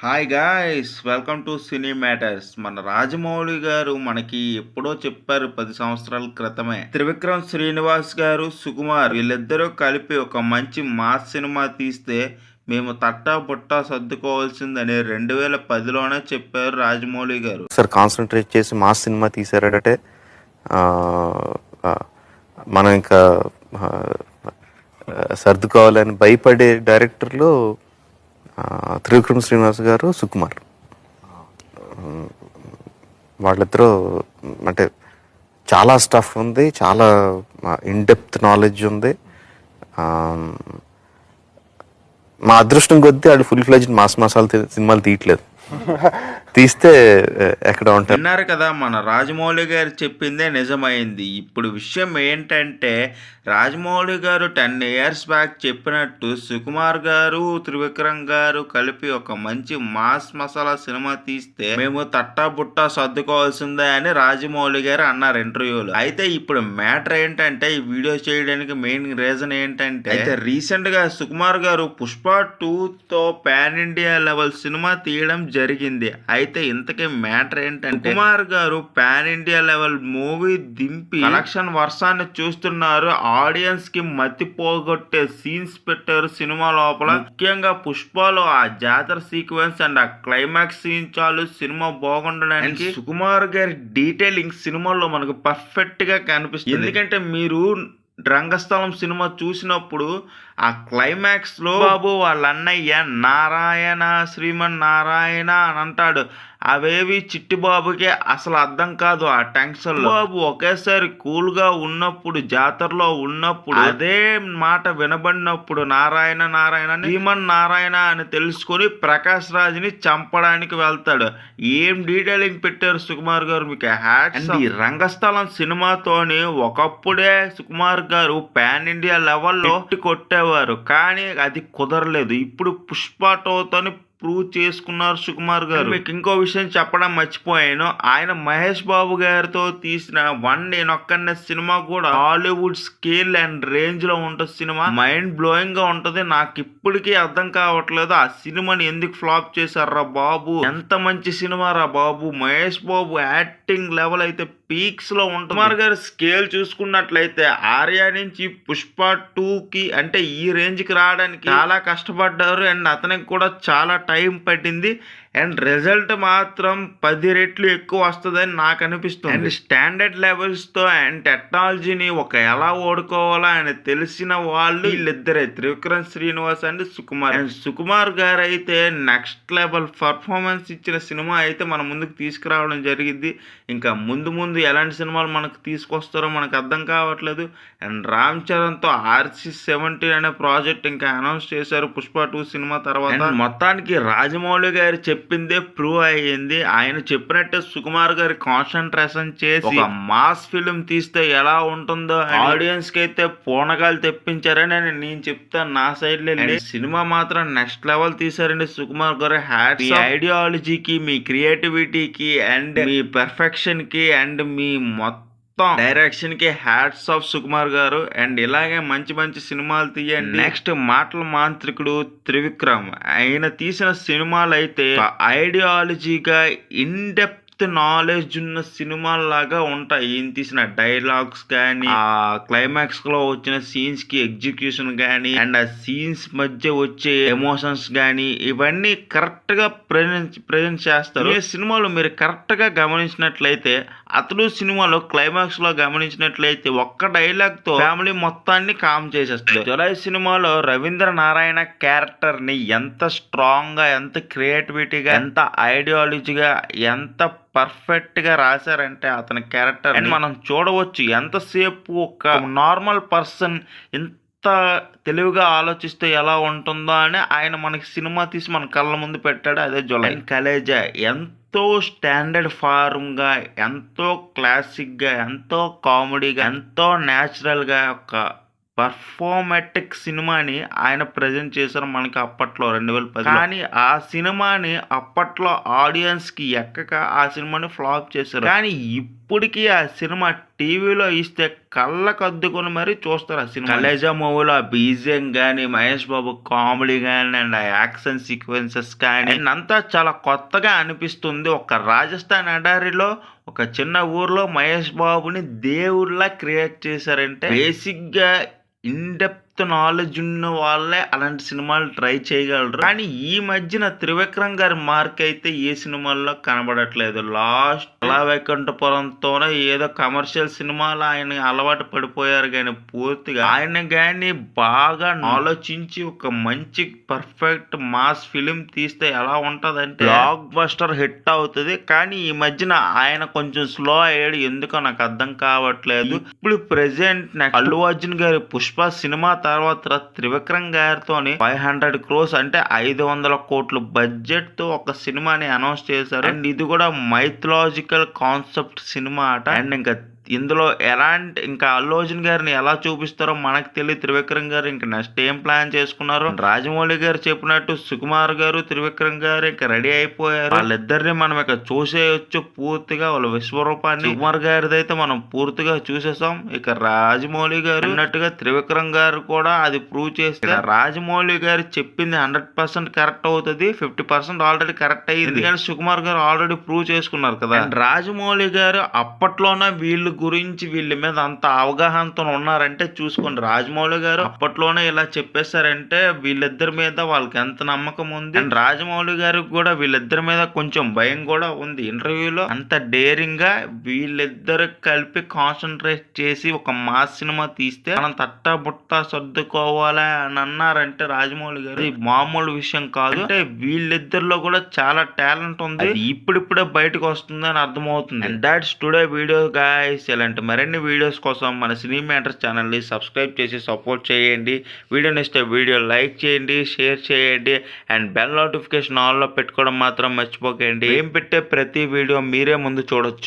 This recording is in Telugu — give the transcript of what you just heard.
Hi guys! Welcome to cine matters. మన రాజమౌళి గారు మనకి ఎప్పుడో చెప్పారు 10 సంవత్సరాల క్రితమే. త్రివిక్రమ్ శ్రీనివాస్ గారు, సుకుమార్ వీళ్ళిద్దరూ కలిపి ఒక మంచి మాస్ సినిమా తీస్తే మేము తట్టా బుట్టా సర్దుకోవాల్సిందని 2010లోనే చెప్పారు రాజమౌళి గారు. సార్ కాన్సన్ట్రేట్ చేసి మాస్ సినిమా తీశారంటే మనం ఇంకా సర్దుకోవాలని భయపడే డైరెక్టర్లు త్రివిక్రమ్ శ్రీనివాస్ గారు, సుకుమార్. వాళ్ళిద్దరూ అంటే చాలా స్టఫ్ ఉంది, చాలా ఇన్డెప్త్ నాలెడ్జ్ ఉంది. మా అదృష్టం కొద్దీ వాళ్ళు ఫుల్ ఫ్లెడ్జ్డ్ మాస్ మసాలా సినిమాలు తీయట్లేదు. తీస్తే ఎక్కడ ఉంటారు. విన్నారు కదా, మన రాజమౌళి గారు చెప్పిందే నిజమైంది. ఇప్పుడు విషయం ఏంటంటే రాజమౌళి గారు 10 years బ్యాక్ చెప్పినట్టు సుకుమార్ గారు, త్రివిక్రమ్ గారు కలిపి ఒక మంచి మాస్ మసాలా సినిమా తీస్తే మేము తట్టా బుట్టా సర్దుకోవాల్సిందే అని రాజమౌళి గారు అన్నారు ఇంటర్వ్యూలో. అయితే ఇప్పుడు మ్యాటర్ ఏంటంటే ఈ వీడియో చేయడానికి మెయిన్ రీజన్ ఏంటంటే అయితే రీసెంట్ గా సుకుమార్ గారు పుష్ప 2తో పాన్ ఇండియా లెవెల్ సినిమా తీయడం జరిగింది. అయితే ఇంతకీ మ్యాటర్ ఏంటంటే కుమార్ గారు పాన్ ఇండియా లెవెల్ మూవీ దింపి కలెక్షన్ వర్షాన్ని చూస్తున్నారు. ఆడియన్స్ కి మతి పోగొట్టే సీన్స్ పెట్టారు సినిమా లోపల. ముఖ్యంగా పుష్పలో ఆ జాతర సీక్వెన్స్ అండ్ ఆ క్లైమాక్స్ సీన్ చాలు సినిమా బాగుండడానికి. సుకుమార్ గారి డీటెయిలింగ్ సినిమాలో మనకు పర్ఫెక్ట్ గా కనిపిస్తుంది. ఎందుకంటే మీరు రంగస్థలం సినిమా చూసినప్పుడు ఆ క్లైమాక్స్ లో బాబు వాళ్ళ అన్నయ్య నారాయణ శ్రీమన్నారాయణ అని అంటాడు. అవేవి చిట్టిబాబుకే అసలు అర్థం కాదు. ఆ టెన్షన్ లో బాబు ఒకేసారి కూల్ గా ఉన్నప్పుడు, జాతరలో ఉన్నప్పుడు అదే మాట వినబడినప్పుడు నారాయణ నారాయణ శ్రీమన్నారాయణ అని తెలుసుకొని ప్రకాష్ రాజ్ని చంపడానికి వెళ్తాడు. ఏం డీటెయిలింగ్ పెట్టారు సుకుమార్ గారు, మీకు హ్యాట్స్ ఆఫ్. ఈ రంగస్థలం సినిమాతోని ఒకప్పుడే సుకుమార్ గారు పాన్ ఇండియా లెవెల్లో కొట్టేవారు, కానీ అది కుదరలేదు. ఇప్పుడు పుష్ప 2తోని ప్రూవ్ చేసుకున్నారు సుకుమార్ గారు. మీకు ఇంకో విషయం చెప్పడం మర్చిపోయాను. ఆయన మహేష్ బాబు గారితో తీసిన నేనొక్కనే సినిమా కూడా హాలీవుడ్ స్కేల్ అండ్ రేంజ్ లో ఉంటుంది. సినిమా మైండ్ బ్లోయింగ్ గా ఉంటది. నాకు ఇప్పటికీ అర్థం కావట్లేదు ఆ సినిమాని ఎందుకు ఫ్లాప్ చేశారా బాబు. ఎంత మంచి సినిమా రా బాబు. మహేష్ బాబు యాక్టింగ్ లెవెల్ అయితే పీక్స్ లో ఉంటుంది. కుమార్ గారు స్కేల్ చూసుకున్నట్లయితే ఆర్యా నుంచి పుష్ప 2కి అంటే ఈ రేంజ్ కి రావడానికి చాలా కష్టపడ్డారు అండ్ అతనికి కూడా చాలా టైం పట్టింది అండ్ రిజల్ట్ మాత్రం 10 రెట్లు ఎక్కువ వస్తుందని నాకు అనిపిస్తుంది. అండ్ స్టాండర్డ్ లెవెల్స్తో అండ్ టెక్నాలజీని ఎలా ఓడుకోవాలా అని తెలిసిన వాళ్ళు వీళ్ళిద్దరే, త్రివిక్రమ్ శ్రీనివాస్ అండ్ సుకుమార్. అండ్ సుకుమార్ గారు అయితే నెక్స్ట్ లెవెల్ పర్ఫార్మెన్స్ ఇచ్చిన సినిమా అయితే మన ముందుకు తీసుకురావడం జరిగింది. ఇంకా ముందు ముందు ఎలాంటి సినిమాలు మనకు తీసుకొస్తారో మనకు అర్థం కావట్లేదు. అండ్ రామ్ చరణ్తో RC-17 అనే ప్రాజెక్ట్ ఇంకా అనౌన్స్ చేశారు పుష్ప 2 సినిమా తర్వాత. మొత్తానికి రాజమౌళి గారు చెప్పిందే ప్రూవ్ అయ్యింది. ఆయన చెప్పినట్టే సుకుమార్ గారి కాన్సన్ట్రేషన్ చేసి ఒక మాస్ ఫిల్మ్ తీస్తే ఎలా ఉంటుందో ఆడియన్స్ కి అయితే పూనకాలు తెప్పించారని నేను చెప్తాను నా సైడ్ లో. సినిమా మాత్రం నెక్స్ట్ లెవెల్ తీశారండి సుకుమార్ గారు. Hats off. మీ ఐడియాలజీకి, మీ క్రియేటివిటీకి అండ్ మీ పెర్ఫెక్షన్ కి అండ్ మీ మొత్తం డైరెక్షన్ కి హ్యాట్స్ ఆఫ్ సుకుమార్ గారు. అండ్ ఇలాగే మంచి మంచి సినిమాలు తీయండి. నెక్స్ట్ మాటల మాంత్రికుడు త్రివిక్రమ్, ఆయన తీసిన సినిమాలు అయితే ఐడియాలజీగా ఇన్ డెప్త్ నాలెడ్జ్ ఉన్న సినిమాలాగా ఉంటాయి. ఈయన తీసిన డైలాగ్స్ కానీ, ఆ క్లైమాక్స్ లో వచ్చిన సీన్స్ కి ఎగ్జిక్యూషన్ కానీ అండ్ ఆ సీన్స్ మధ్య వచ్చే ఎమోషన్స్ కానీ ఇవన్నీ కరెక్ట్ గా ప్రజెంట్ చేస్తారు. ఈ సినిమాలో మీరు కరెక్ట్ గా గమనించినట్లయితే, అతడు సినిమాలో క్లైమాక్స్ లో గమనించినట్లయితే ఒక్క డైలాగ్ తో ఫ్యామిలీ మొత్తాన్ని కామ్ చేసేస్తుంది. జులై సినిమాలో రవీంద్ర నారాయణ క్యారెక్టర్ ని ఎంత స్ట్రాంగ్ గా, ఎంత క్రియేటివిటీగా, ఎంత ఐడియాలజీగా, ఎంత పర్ఫెక్ట్ గా రాశారంటే అతని క్యారెక్టర్ మనం చూడవచ్చు. ఎంతసేపు ఒక నార్మల్ పర్సన్ ఎంత తెలివిగా ఆలోచిస్తే ఎలా ఉంటుందో అని ఆయన మనకి సినిమా తీసి మన కళ్ళ ముందు పెట్టాడు. అదే జులై. కలేజా ఎంతో స్టాండర్డ్ ఫార్మ్గా, ఎంతో క్లాసిక్గా, ఎంతో కామెడీగా, ఎంతో న్యాచురల్గా ఒక పర్ఫార్మెటిక్ సినిమాని ఆయన ప్రజెంట్ చేశారు మనకి అప్పట్లో 2010. కానీ ఆ సినిమాని అప్పట్లో ఆడియన్స్కి ఎక్కక ఆ సినిమాని ఫ్లాప్ చేశారు. కానీ ఇప్పటికీ ఆ సినిమా టీవీలో ఇస్తే కళ్ళకు అద్దుకొని మరీ చూస్తారు ఆ సినిమా. కలేజా మూవీలో ఆ బీజిఎం కానీ, మహేష్ బాబు కామెడీ కానీ, అండ్ ఆ యాక్షన్ సీక్వెన్సెస్ కానీ అండ్ అంతా చాలా కొత్తగా అనిపిస్తుంది. ఒక రాజస్థాన్ ఎడారిలో ఒక చిన్న ఊర్లో మహేష్ బాబుని దేవుడిలా క్రియేట్ చేశారంటే బేసిక్గా ఇన్ డెప్త్ నాలెడ్జ్ ఉన్న వాళ్ళే అలాంటి సినిమాలు ట్రై చేయగలరు. కానీ ఈ మధ్యన త్రివిక్రమ్ గారి మార్క్ అయితే ఏ సినిమాల్లో కనబడట్లేదు. లాస్ట్ అలా వైకుంఠపురంతోనే ఏదో కమర్షియల్ సినిమాలు ఆయన అలవాటు పడిపోయారు కానీ పూర్తిగా ఆయన కానీ బాగా ఆలోచించి ఒక మంచి పర్ఫెక్ట్ మాస్ ఫిలిం తీస్తే ఎలా ఉంటదంటే బ్లాక్ బస్టర్ హిట్ అవుతుంది. కానీ ఈ మధ్యన ఆయన కొంచెం స్లో అయ్యాడు, ఎందుకో నాకు అర్థం కావట్లేదు. ఇప్పుడు ప్రెసెంట్ అల్లు అర్జున్ గారి పుష్ప సినిమా తర్వాత త్రివిక్రమ్ గారితో 500 crores అంటే 500 కోట్ల బడ్జెట్ తో ఒక సినిమాని అనౌన్స్ చేశారు. అండ్ ఇది కూడా మైథలాజికల్ కాన్సెప్ట్ సినిమా అట. అండ్ ఇందులో ఎలాంటి ఇంకా అల్లు అర్జున్ గారిని ఎలా చూపిస్తారో మనకు తెలియదు. త్రివిక్రమ్ గారు ఇంకా నెక్స్ట్ ఏం ప్లాన్ చేసుకున్నారు. రాజమౌళి గారు చెప్పినట్టు సుకుమార్ గారు, త్రివిక్రమ్ గారు ఇంకా రెడీ అయిపోయారు. వాళ్ళిద్దరిని మనం ఇక చూసేయచ్చు పూర్తిగా వాళ్ళ విశ్వరూపాన్ని. సుకుమార్ గారిది అయితే మనం పూర్తిగా చూసేసాం. ఇక రాజమౌళి గారు అన్నట్టుగా త్రివిక్రమ్ గారు కూడా అది ప్రూవ్ చేస్తే రాజమౌళి గారు చెప్పింది 100% కరెక్ట్ అవుతుంది. 50% ఆల్రెడీ కరెక్ట్ అయ్యింది. ఎందుకంటే సుకుమార్ గారు ఆల్రెడీ ప్రూవ్ చేసుకున్నారు కదా. రాజమౌళి గారు అప్పట్లోనే వీళ్ళు గురించి వీళ్ళ మీద అంత అవగాహనతో ఉన్నారంటే చూసుకోండి. రాజమౌళి గారు అప్పట్లోనే ఇలా చెప్పేశారంటే వీళ్ళిద్దరి మీద వాళ్ళకి ఎంత నమ్మకం ఉంది. అండ్ రాజమౌళి గారికి కూడా వీళ్ళిద్దరి మీద కొంచెం భయం కూడా ఉంది. ఇంటర్వ్యూలో అంత డేరింగ్ గా వీళ్ళిద్దరు కలిపి కాన్సన్ట్రేట్ చేసి ఒక మాస్ సినిమా తీస్తే మనం తట్టా బుట్ట సర్దుకోవాలా అని అన్నారంటే రాజమౌళి గారు ఇది మామూలు విషయం కాదు. అంటే వీళ్ళిద్దరిలో కూడా చాలా టాలెంట్ ఉంది. ఇప్పుడిప్పుడే బయటకు వస్తుంది అని అర్థమవుతుంది. And that's today video guys. ఇలాంటి మరిన్ని వీడియోస్ కోసం మన సినీ మ్యాటర్స్ ఛానల్ని సబ్స్క్రైబ్ చేసి సపోర్ట్ చేయండి. వీడియో నచ్చితే వీడియో లైక్ చేయండి, షేర్ చేయండి అండ్ బెల్ నోటిఫికేషన్ ఆన్లో పెట్టుకోవడం మాత్రం మర్చిపోకండి. ఏం పెట్టే ప్రతి వీడియో మీరే ముందు చూడొచ్చు.